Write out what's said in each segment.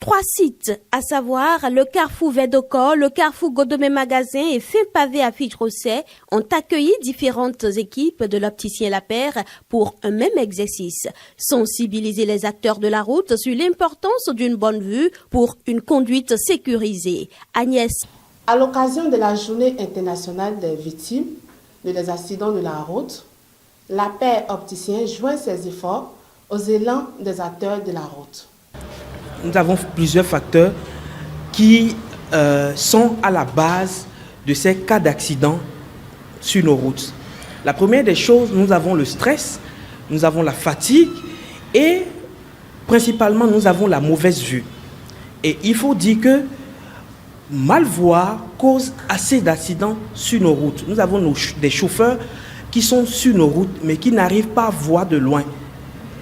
3 sites, à savoir le Carrefour Védocor, le Carrefour Godomé Magasin et Fin-Pavé à Fiche-Rosset, ont accueilli différentes équipes de l'opticien Lapeyre pour un même exercice. Sensibiliser les acteurs de la route sur l'importance d'une bonne vue pour une conduite sécurisée. Agnès. À l'occasion de la Journée internationale des victimes des accidents de la route, Lapeyre opticien joint ses efforts aux élans des acteurs de la route. Nous avons plusieurs facteurs qui sont à la base de ces cas d'accident sur nos routes. La première des choses, nous avons le stress, nous avons la fatigue et principalement nous avons la mauvaise vue. Et il faut dire que mal voir cause assez d'accidents sur nos routes. Nous avons des chauffeurs qui sont sur nos routes mais qui n'arrivent pas à voir de loin.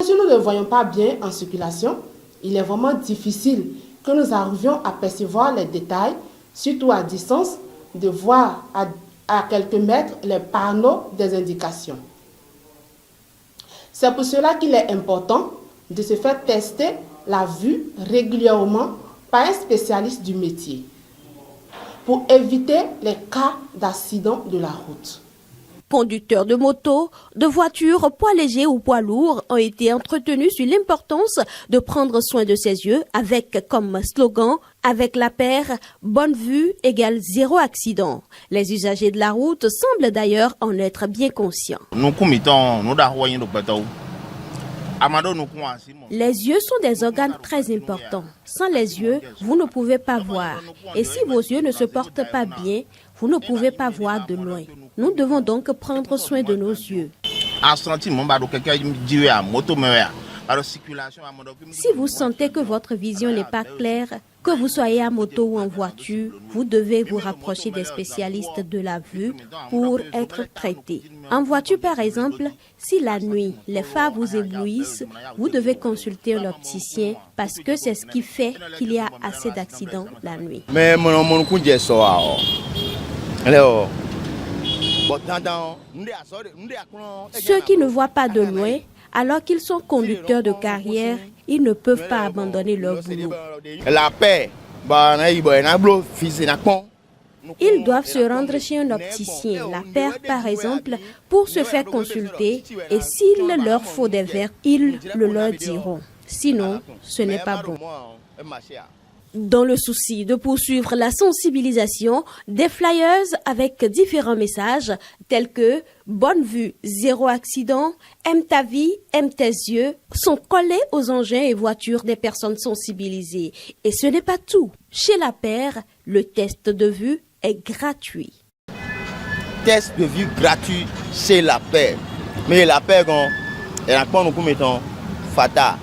Si nous ne voyons pas bien en circulation, il est vraiment difficile que nous arrivions à percevoir les détails, surtout à distance, de voir à quelques mètres les panneaux des indications. C'est pour cela qu'il est important de se faire tester la vue régulièrement par un spécialiste du métier pour éviter les cas d'accident de la route. Conducteurs de moto, de voitures, poids légers ou poids lourds ont été entretenus sur l'importance de prendre soin de ses yeux avec comme slogan « Avec Lapeyre, bonne vue égale 0 accident ». Les usagers de la route semblent d'ailleurs en être bien conscients. Les yeux sont des organes très importants. Sans les yeux, vous ne pouvez pas voir. Et si vos yeux ne se portent pas bien, vous ne pouvez pas voir de loin. Nous devons donc prendre soin de nos yeux. Si vous sentez que votre vision n'est pas claire, que vous soyez à moto ou en voiture, vous devez vous rapprocher des spécialistes de la vue pour être traité. En voiture, par exemple, si la nuit, les phares vous éblouissent, vous devez consulter un opticien parce que c'est ce qui fait qu'il y a assez d'accidents la nuit. Ceux qui ne voient pas de loin, alors qu'ils sont conducteurs de carrière, ils ne peuvent pas abandonner leur boulot. Ils doivent se rendre chez un opticien, Lapeyre par exemple, pour se faire consulter et s'il leur faut des verres, ils le leur diront. Sinon, ce n'est pas bon. Dans le souci de poursuivre la sensibilisation, des flyers avec différents messages tels que « Bonne vue, 0 accident »,« Aime ta vie, aime tes yeux » sont collés aux engins et voitures des personnes sensibilisées. Et ce n'est pas tout. Chez Lapeyre, le test de vue est gratuit. Test de vue gratuit chez Lapeyre. Mais Lapeyre, elle a pas nous comme étant fatal.